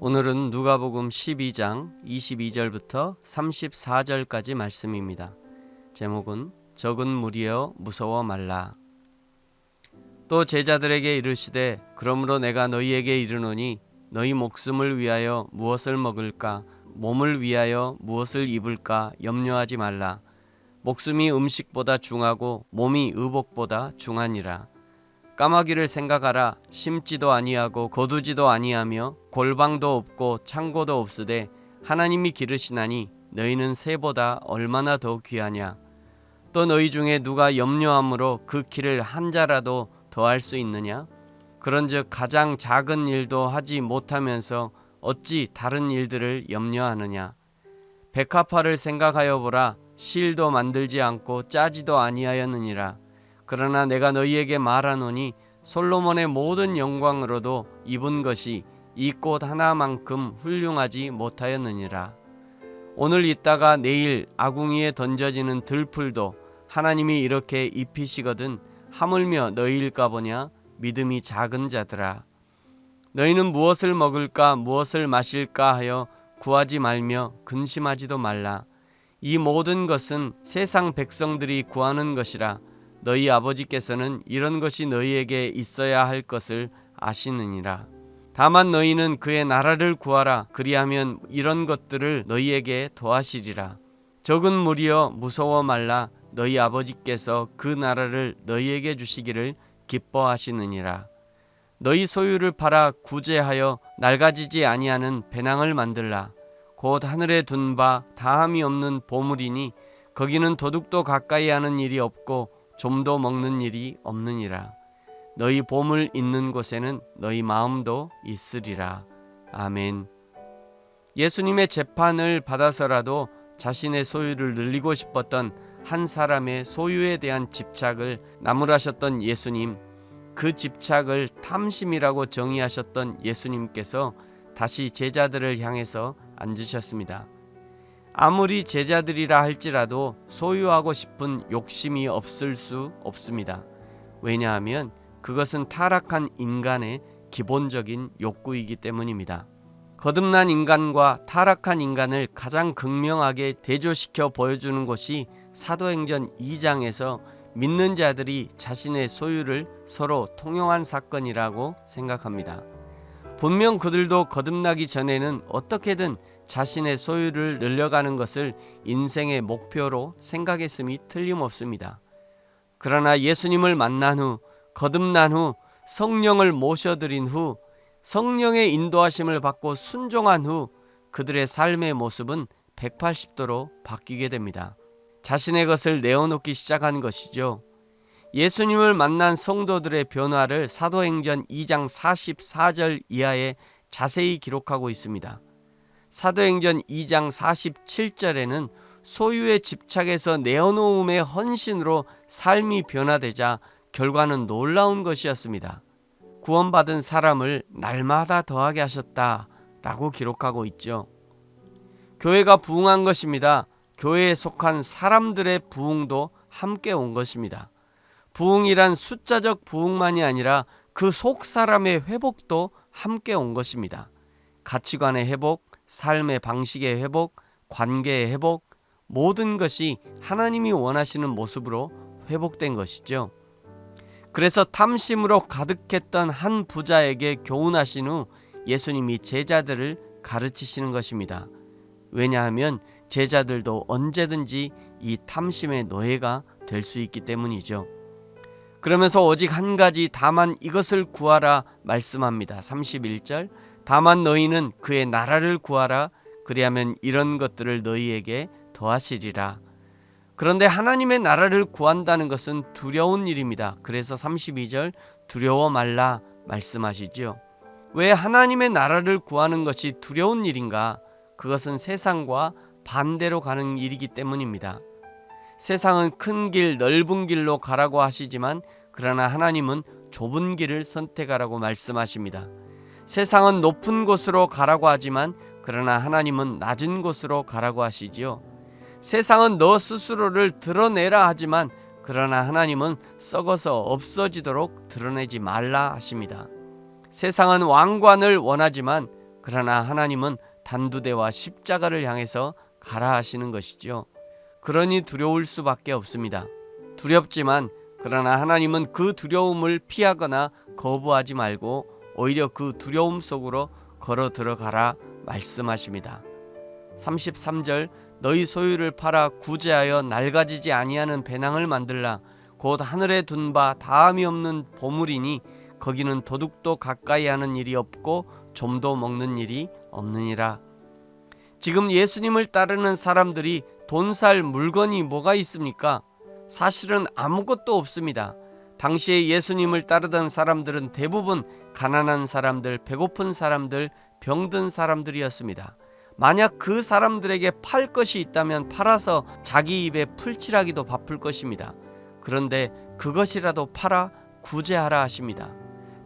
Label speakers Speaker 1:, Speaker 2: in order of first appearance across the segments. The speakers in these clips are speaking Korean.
Speaker 1: 오늘은 누가복음 12장 22절부터 34절까지 말씀입니다. 제목은 적은 무리여 무서워 말라. 또 제자들에게 이르시되 그러므로 내가 너희에게 이르노니 너희 목숨을 위하여 무엇을 먹을까 몸을 위하여 무엇을 입을까 염려하지 말라. 목숨이 음식보다 중하고 몸이 의복보다 중하니라. 까마귀를 생각하라. 심지도 아니하고 거두지도 아니하며 골방도 없고 창고도 없으되 하나님이 기르시나니 너희는 새보다 얼마나 더 귀하냐. 또 너희 중에 누가 염려함으로 그 키를 한 자라도 더할 수 있느냐. 그런즉 가장 작은 일도 하지 못하면서 어찌 다른 일들을 염려하느냐. 백합화를 생각하여 보라. 실도 만들지 않고 짜지도 아니하였느니라. 그러나 내가 너희에게 말하노니 솔로몬의 모든 영광으로도 입은 것이 이 꽃 하나만큼 훌륭하지 못하였느니라. 오늘 있다가 내일 아궁이에 던져지는 들풀도 하나님이 이렇게 입히시거든 하물며 너희일까 보냐. 믿음이 작은 자들아. 너희는 무엇을 먹을까 무엇을 마실까 하여 구하지 말며 근심하지도 말라. 이 모든 것은 세상 백성들이 구하는 것이라. 너희 아버지께서는 이런 것이 너희에게 있어야 할 것을 아시느니라. 다만 너희는 그의 나라를 구하라. 그리하면 이런 것들을 너희에게 더하시리라. 적은 무리여 무서워 말라. 너희 아버지께서 그 나라를 너희에게 주시기를 기뻐하시느니라. 너희 소유를 팔아 구제하여 낡아지지 아니하는 배낭을 만들라. 곧 하늘에 둔 바 다함이 없는 보물이니 거기는 도둑도 가까이 하는 일이 없고 좀도 먹는 일이 없느니라. 너희 보물 있는 곳에는 너희 마음도 있으리라. 아멘. 예수님의 재판을 받아서라도 자신의 소유를 늘리고 싶었던 한 사람의 소유에 대한 집착을 나무라셨던 예수님, 그 집착을 탐심이라고 정의하셨던 예수님께서 다시 제자들을 향해서 앉으셨습니다. 아무리 제자들이라 할지라도 소유하고 싶은 욕심이 없을 수 없습니다. 왜냐하면 그것은 타락한 인간의 기본적인 욕구이기 때문입니다. 거듭난 인간과 타락한 인간을 가장 극명하게 대조시켜 보여주는 것이 사도행전 2장에서 믿는 자들이 자신의 소유를 서로 통용한 사건이라고 생각합니다. 분명 그들도 거듭나기 전에는 어떻게든 자신의 소유를 늘려가는 것을 인생의 목표로 생각했음이 틀림없습니다. 그러나 예수님을 만난 후, 거듭난 후, 성령을 모셔드린 후, 성령의 인도하심을 받고 순종한 후 그들의 삶의 모습은 180도로 바뀌게 됩니다. 자신의 것을 내어놓기 시작한 것이죠. 예수님을 만난 성도들의 변화를 사도행전 2장 44절 이하에 자세히 기록하고 있습니다. 사도행전 2장 47절에는 소유의 집착에서 내어놓음의 헌신으로 삶이 변화되자 결과는 놀라운 것이었습니다. 구원받은 사람을 날마다 더하게 하셨다라고 기록하고 있죠. 교회가 부흥한 것입니다. 교회에 속한 사람들의 부흥도 함께 온 것입니다. 부흥이란 숫자적 부흥만이 아니라 그 속 사람의 회복도 함께 온 것입니다. 가치관의 회복, 삶의 방식의 회복, 관계의 회복, 모든 것이 하나님이 원하시는 모습으로 회복된 것이죠. 그래서 탐심으로 가득했던 한 부자에게 교훈하신 후 예수님이 제자들을 가르치시는 것입니다. 왜냐하면 제자들도 언제든지 이 탐심의 노예가 될 수 있기 때문이죠. 그러면서 오직 한 가지 다만 이것을 구하라 말씀합니다. 31절 다만 너희는 그의 나라를 구하라. 그리하면 이런 것들을 너희에게 더하시리라. 그런데 하나님의 나라를 구한다는 것은 두려운 일입니다. 그래서 32절 두려워 말라 말씀하시죠. 왜 하나님의 나라를 구하는 것이 두려운 일인가? 그것은 세상과 반대로 가는 일이기 때문입니다. 세상은 큰 길, 넓은 길로 가라고 하시지만 그러나 하나님은 좁은 길을 선택하라고 말씀하십니다. 세상은 높은 곳으로 가라고 하지만 그러나 하나님은 낮은 곳으로 가라고 하시지요. 세상은 너 스스로를 드러내라 하지만 그러나 하나님은 썩어서 없어지도록 드러내지 말라 하십니다. 세상은 왕관을 원하지만 그러나 하나님은 단두대와 십자가를 향해서 가라 하시는 것이죠. 그러니 두려울 수밖에 없습니다. 두렵지만 그러나 하나님은 그 두려움을 피하거나 거부하지 말고 오히려 그 두려움 속으로 걸어 들어가라 말씀하십니다. 33절 너희 소유를 팔아 구제하여 낡아지지 아니하는 배낭을 만들라. 곧 하늘에 둔 바 다함이 없는 보물이니 거기는 도둑도 가까이 하는 일이 없고 좀도 먹는 일이 없느니라. 지금 예수님을 따르는 사람들이 돈 살 물건이 뭐가 있습니까? 사실은 아무것도 없습니다. 당시에 예수님을 따르던 사람들은 대부분 가난한 사람들, 배고픈 사람들, 병든 사람들이었습니다. 만약 그 사람들에게 팔 것이 있다면 팔아서 자기 입에 풀칠하기도 바쁠 것입니다. 그런데 그것이라도 팔아 구제하라 하십니다.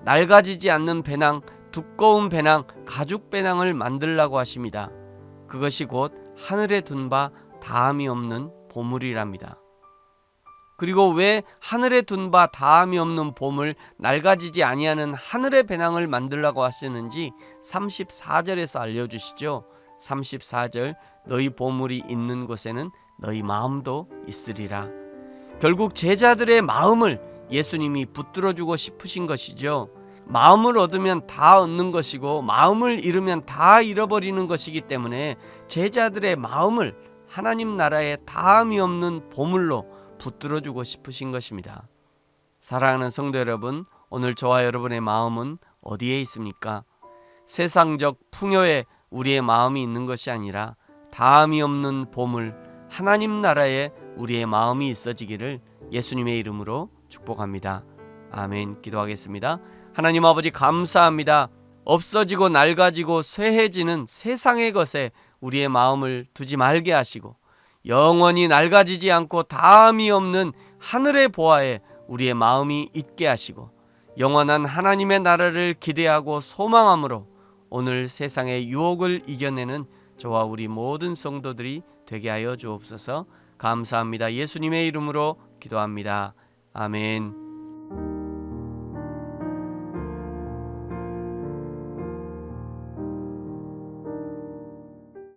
Speaker 1: 낡아지지 않는 배낭, 두꺼운 배낭, 가죽 배낭을 만들라고 하십니다. 그것이 곧 하늘에 둔 바 다함이 없는 보물이랍니다. 그리고 왜 하늘에 둔 바 다함이 없는 보물, 낡아지지 아니하는 하늘의 배낭을 만들라고 하시는지 34절에서 알려주시죠. 34절 너희 보물이 있는 곳에는 너희 마음도 있으리라. 결국 제자들의 마음을 예수님이 붙들어주고 싶으신 것이죠. 마음을 얻으면 다 얻는 것이고 마음을 잃으면 다 잃어버리는 것이기 때문에 제자들의 마음을 하나님 나라에 다함이 없는 보물로 붙들어주고 싶으신 것입니다. 사랑하는 성도 여러분, 오늘 저와 여러분의 마음은 어디에 있습니까? 세상적 풍요에 우리의 마음이 있는 것이 아니라 다함이 없는 보물 하나님 나라에 우리의 마음이 있어지기를 예수님의 이름으로 축복합니다. 아멘. 기도하겠습니다. 하나님 아버지 감사합니다. 없어지고 낡아지고 쇠해지는 세상의 것에 우리의 마음을 두지 말게 하시고 영원히 낡아지지 않고 다함이 없는 하늘의 보화에 우리의 마음이 있게 하시고 영원한 하나님의 나라를 기대하고 소망함으로 오늘 세상의 유혹을 이겨내는 저와 우리 모든 성도들이 되게 하여 주옵소서. 감사합니다. 예수님의 이름으로 기도합니다. 아멘.